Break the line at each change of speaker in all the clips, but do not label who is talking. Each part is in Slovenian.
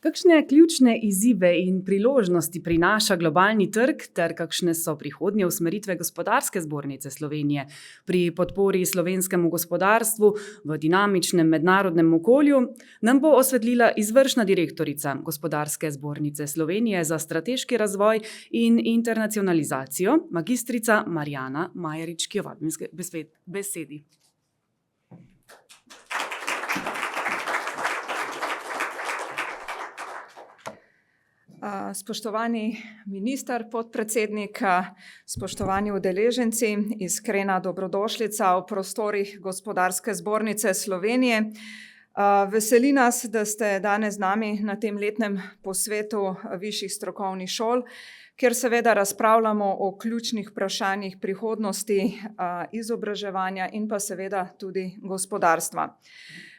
Kakšne ključne izzive in priložnosti prinaša globalni trg ter kakšne so prihodnje usmeritve Gospodarske zbornice Slovenije pri podpori slovenskemu gospodarstvu v dinamičnem mednarodnem okolju, nam bo osvetlila izvršna direktorica Gospodarske zbornice Slovenije za strateški razvoj in internacionalizacijo, magistrica Marjana Majerič, ki jo vabim k besedi.
Spoštovani minister, podpredsednik, spoštovani udeleženci, iskrena dobrodošlica v prostorih Gospodarske zbornice Slovenije. Veseli nas, da ste danes z nami na tem letnem posvetu višjih strokovnih šol, kjer seveda razpravljamo o ključnih vprašanjih prihodnosti izobraževanja in pa seveda tudi gospodarstva.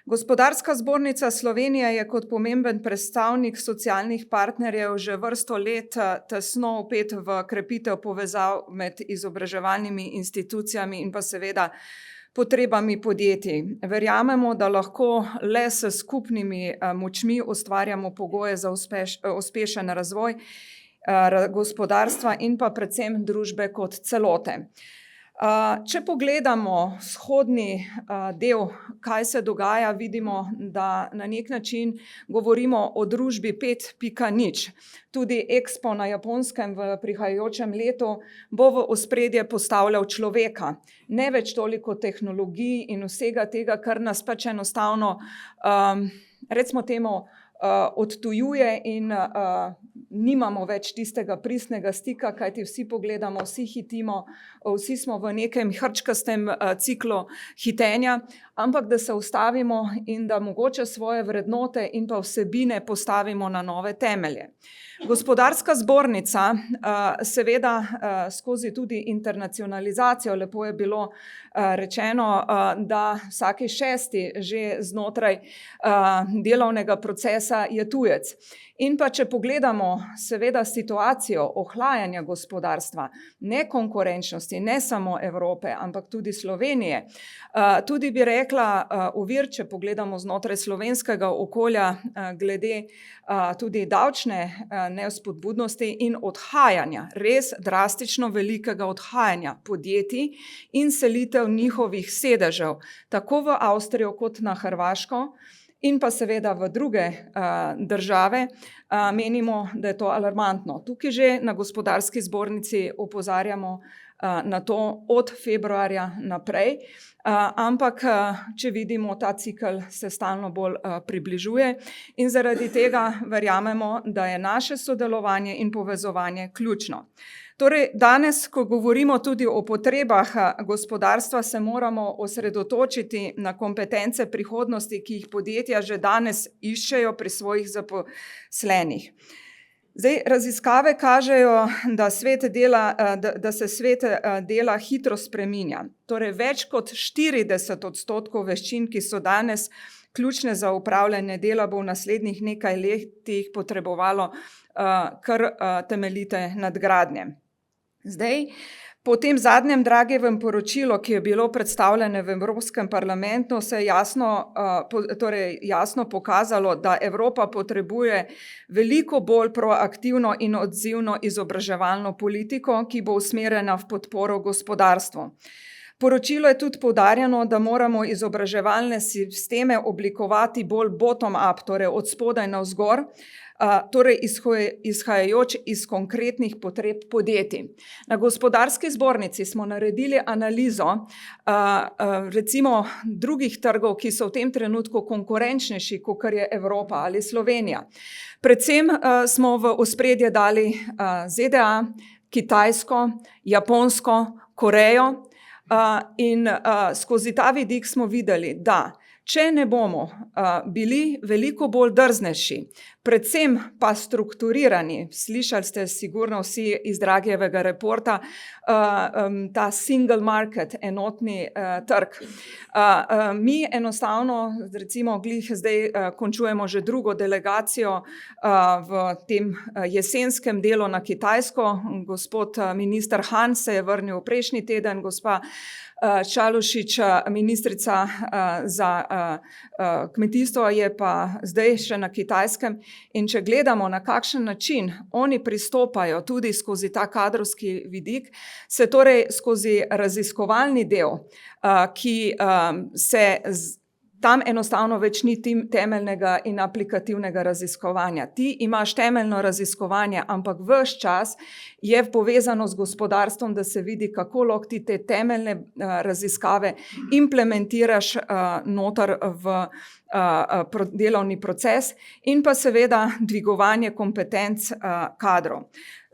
Gospodarska zbornica Slovenije je kot pomemben predstavnik socialnih partnerjev že vrsto let tesno vpet v krepitev povezav med izobraževalnimi institucijami in pa seveda potrebami podjetij. Verjamemo, da lahko le s skupnimi močmi ustvarjamo pogoje za uspešen razvoj gospodarstva in pa predvsem družbe kot celote. Če pogledamo vzhodni del, kaj se dogaja, vidimo, da na nek način govorimo o družbi 5.0. Tudi Expo na Japonskem v prihajajočem letu bo v ospredje postavljal človeka, ne več toliko tehnologij in vsega tega, kar nas pač enostavno, recimo temu, odtujuje in nimamo več tistega pristnega stika, kajti vsi pogledamo, vsi hitimo, vsi smo v nekem hrčkastem ciklu hitenja, ampak da se ustavimo in da mogoče svoje vrednote in pa vsebine postavimo na nove temelje. Gospodarska zbornica seveda skozi tudi internacionalizacijo, lepo je bilo rečeno, da vsaki šesti že znotraj delovnega procesa je tujec. In pa če pogledamo seveda situacijo ohlajanja gospodarstva, nekonkurenčnosti, ne samo Evrope, ampak tudi Slovenije, tudi bi rekla ovir, če pogledamo znotraj slovenskega okolja glede tudi davčne nespodbudnosti in odhajanja, res drastično velikega odhajanja podjetij in selitev njihovih sedežev, tako v Avstrijo kot na Hrvaško, in pa seveda v druge države, menimo, da je to alarmantno. Tukaj že na Gospodarski zbornici opozarjamo na to od februarja naprej, ampak če vidimo, ta cikel se stalno bolj približuje in zaradi tega verjamemo, da je naše sodelovanje in povezovanje ključno. Torej, danes, ko govorimo tudi o potrebah gospodarstva, se moramo osredotočiti na kompetence prihodnosti, ki jih podjetja že danes iščejo pri svojih zaposlenih. Zdaj, raziskave kažejo, da se svet dela hitro spreminja. Torej, več kot 40% veščin, ki so danes ključne za upravljanje dela, bo v naslednjih nekaj letih potrebovalo kar temeljite nadgradnje. Zdaj, po tem zadnjem Draghijevem poročilu, ki je bilo predstavljeno v Evropskem parlamentu, se je jasno pokazalo, da Evropa potrebuje veliko bolj proaktivno in odzivno izobraževalno politiko, ki bo usmerjena v podporo gospodarstvu. Poročilo je tudi poudarjeno, da moramo izobraževalne sisteme oblikovati bolj bottom-up, torej od spodaj navzgor, torej izhajajoč iz konkretnih potreb podjetij. Na Gospodarski zbornici smo naredili analizo recimo drugih trgov, ki so v tem trenutku konkurenčnejši, kakor je Evropa ali Slovenija. Predvsem smo v ospredje dali ZDA, Kitajsko, Japonsko, Korejo in skozi ta vidik smo videli, da če ne bomo bili veliko bolj drznejši, predvsem pa strukturirani, slišali ste sigurno vsi iz Draghijevega reporta, ta single market, enotni trg. Mi enostavno, recimo glih zdaj končujemo že drugo delegacijo v tem jesenskem delu na Kitajsko, gospod minister Han se je vrnil prejšnji teden, gospa Čalušić, ministrica za kmetijstvo, je pa zdaj še na Kitajskem In če gledamo, na kakšen način oni pristopajo tudi skozi ta kadrovski vidik, se torej skozi raziskovalni del, ki se tam enostavno več ni temeljnega in aplikativnega raziskovanja. Ti imaš temeljno raziskovanje, ampak ves čas je povezano z gospodarstvom, da se vidi, kako lahko ti te temeljne raziskave implementiraš noter v delovni proces in pa seveda dvigovanje kompetenc kadrov.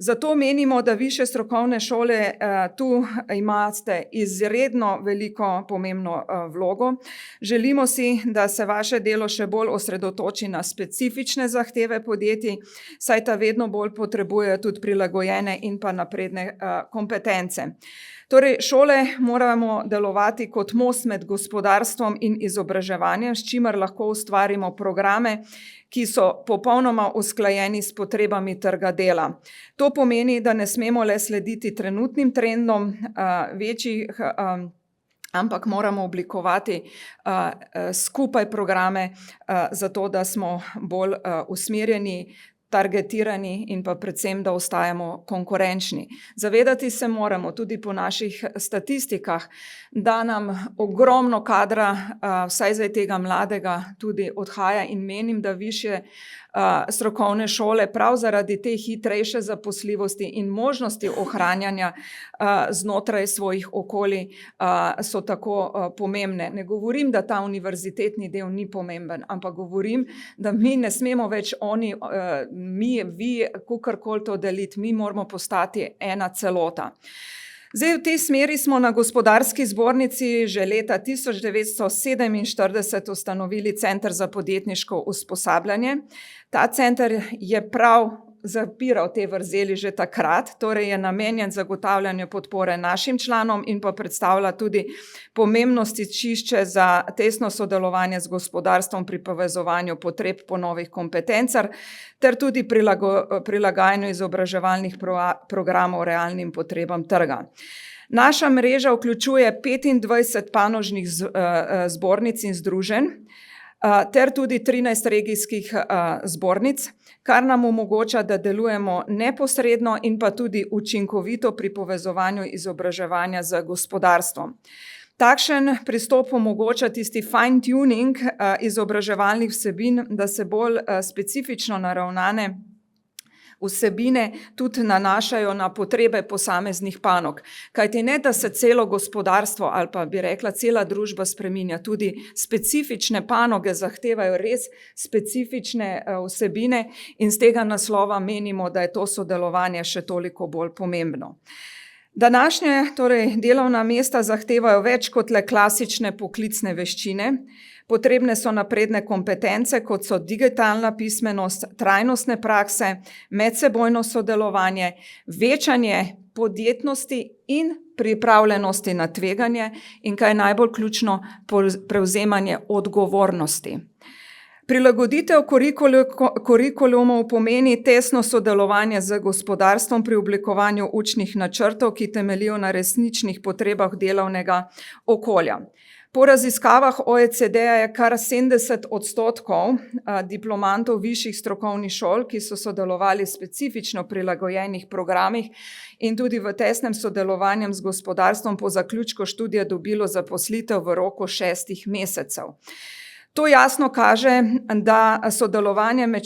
Zato menimo, da višje strokovne šole tu imate izredno veliko pomembno vlogo. Želimo si, da se vaše delo še bolj osredotoči na specifične zahteve podjetij, saj ta vedno bolj potrebujejo tudi prilagojene in pa napredne kompetence. Torej, šole moramo delovati kot most med gospodarstvom in izobraževanjem, s čimer lahko ustvarimo programe, ki so popolnoma usklajeni s potrebami trga dela. To pomeni, da ne smemo le slediti trenutnim trendom večjih, ampak moramo oblikovati skupaj programe, zato da smo bolj usmerjeni, targetirani in pa predvsem, da ostajamo konkurenčni. Zavedati se moramo tudi po naših statistikah, da nam ogromno kadra, vsaj zdaj tega mladega, tudi odhaja in menim, da višje strokovne šole prav zaradi te hitrejše zaposljivosti in možnosti ohranjanja znotraj svojih okolij so tako pomembne. Ne govorim, da ta univerzitetni del ni pomemben, ampak govorim, da mi ne smemo več oni, mi, vi, kakorkoli to deliti, mi moramo postati ena celota. Zdaj, v tej smeri smo na Gospodarski zbornici že leta 1947 ustanovili Center za podjetniško usposabljanje. Ta center je prav zapiral te vrzeli že takrat, torej je namenjen zagotavljanju podpore našim članom in pa predstavlja tudi pomembno stičišče za tesno sodelovanje z gospodarstvom pri povezovanju potreb po novih kompetencah ter tudi prilagajanju izobraževalnih programov realnim potrebam trga. Naša mreža vključuje 25 panožnih zbornic in združenj ter tudi 13 regijskih zbornic, kar nam omogoča, da delujemo neposredno in pa tudi učinkovito pri povezovanju izobraževanja z gospodarstvom. Takšen pristop omogoča tisti fine tuning izobraževalnih vsebin, da se bolj specifično naravnane vsebine tudi nanašajo na potrebe posameznih panog. Kajti ne, da se celo gospodarstvo ali pa bi rekla cela družba spreminja, tudi specifične panoge zahtevajo res specifične vsebine in z tega naslova menimo, da je to sodelovanje še toliko bolj pomembno. Današnje torej delovna mesta zahtevajo več kot le klasične poklicne veščine. Potrebne so napredne kompetence, kot so digitalna pismenost, trajnostne prakse, medsebojno sodelovanje, večanje podjetnosti in pripravljenosti na tveganje in, kaj je najbolj ključno, prevzemanje odgovornosti. Prilagoditev kurikulumov pomeni tesno sodelovanje z gospodarstvom pri oblikovanju učnih načrtov, ki temeljijo na resničnih potrebah delovnega okolja. Po raziskavah OECD-ja je kar 70% diplomantov višjih strokovnih šol, ki so sodelovali v specifično prilagojenih programih in tudi v tesnem sodelovanju z gospodarstvom po zaključku študija dobilo zaposlitev v roku 6 mesecev. To jasno kaže, da sodelovanje med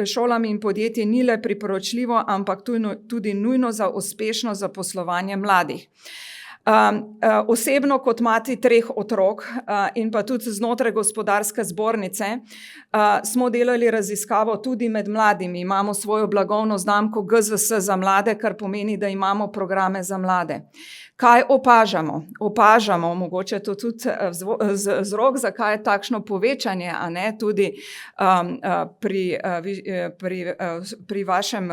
šolami in podjetji ni le priporočljivo, ampak tudi nujno za uspešno zaposlovanje mladih. Osebno kot mati 3 otrok in pa tudi znotraj Gospodarske zbornice smo delali raziskavo tudi med mladimi. Imamo svojo blagovno znamko GZS za mlade, kar pomeni, da imamo programe za mlade. Kaj opažamo? Opažamo, mogoče to tudi vzrok, zakaj je takšno povečanje, a ne, tudi pri vašem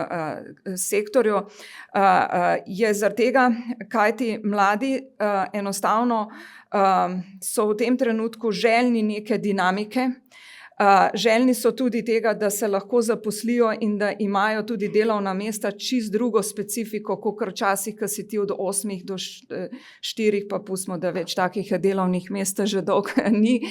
sektorju, je zaradi tega, kajti mladi enostavno so v tem trenutku željni neke dinamike, Željni so tudi tega, da se lahko zaposlijo in da imajo tudi delovna mesta čist drugo specifiko, kot včasih, ko si ti od 8 do 4, pa pustimo, da več takih delovnih mest že dolgo ni,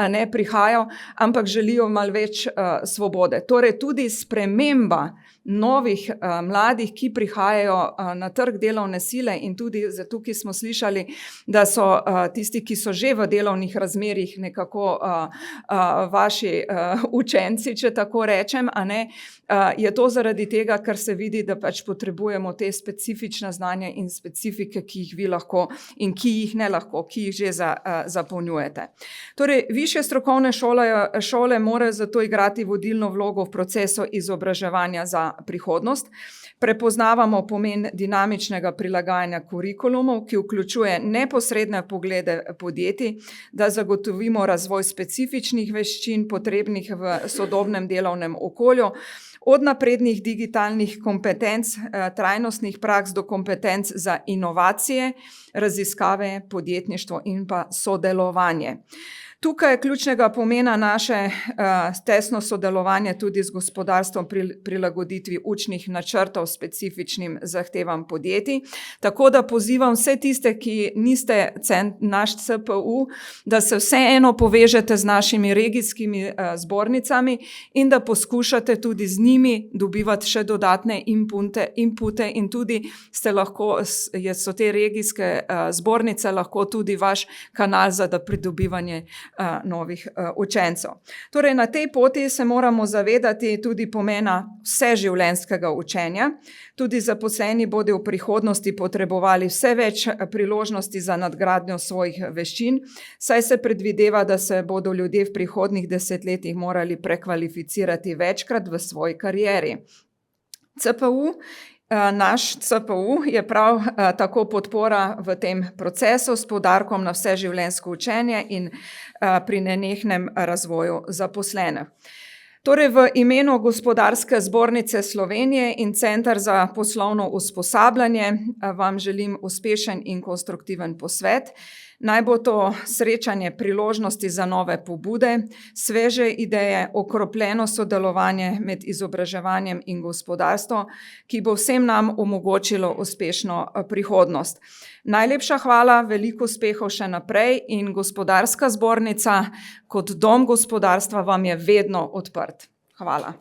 ne prihajajo, ampak želijo malo več svobode. Torej tudi sprememba novih mladih, ki prihajajo na trg delovne sile in tudi tukaj smo slišali, da so tisti, ki so že v delovnih razmerjih nekako vaši učenci, če tako rečem, a ne, je to zaradi tega, ker se vidi, da pač potrebujemo te specifična znanja in specifike, ki jih vi lahko in ki jih ne lahko, ki jih že zapolnjujete. Torej, višje strokovne šole morajo zato igrati vodilno vlogo v procesu izobraževanja za prihodnost. Prepoznavamo pomen dinamičnega prilagajanja kurikulumov, ki vključuje neposredne poglede podjetij, da zagotovimo razvoj specifičnih veščin, potrebnih v sodobnem delovnem okolju, od naprednih digitalnih kompetenc, trajnostnih praks do kompetenc za inovacije, raziskave, podjetništvo in pa sodelovanje. Tukaj je ključnega pomena naše tesno sodelovanje tudi z gospodarstvom pri prilagoditvi učnih načrtov specifičnim zahtevam podjetij. Tako da pozivam vse tiste, ki niste naš CPU, da se vseeno povežete z našimi regijskimi zbornicami in da poskušate tudi z njimi dobivati še dodatne inpute in tudi so te regijske zbornice lahko tudi vaš kanal za pridobivanje novih učencev. Torej, na tej poti se moramo zavedati tudi pomena vseživljenjskega učenja. Tudi zaposleni bodo v prihodnosti potrebovali vse več priložnosti za nadgradnjo svojih veščin, saj se predvideva, da se bodo ljudje v prihodnjih desetletjih morali prekvalificirati večkrat v svoji karieri. Naš CPU je prav tako podpora v tem procesu s poudarkom na vseživljenjsko učenje in pri nenehnem razvoju zaposlenih. Torej, v imenu Gospodarske zbornice Slovenije in Center za poslovno usposabljanje vam želim uspešen in konstruktiven posvet. Naj bo to srečanje priložnosti za nove pobude, sveže ideje, okropljeno sodelovanje med izobraževanjem in gospodarstvom, ki bo vsem nam omogočilo uspešno prihodnost. Najlepša hvala, veliko uspehov še naprej in Gospodarska zbornica kot dom gospodarstva vam je vedno odprt. Hvala.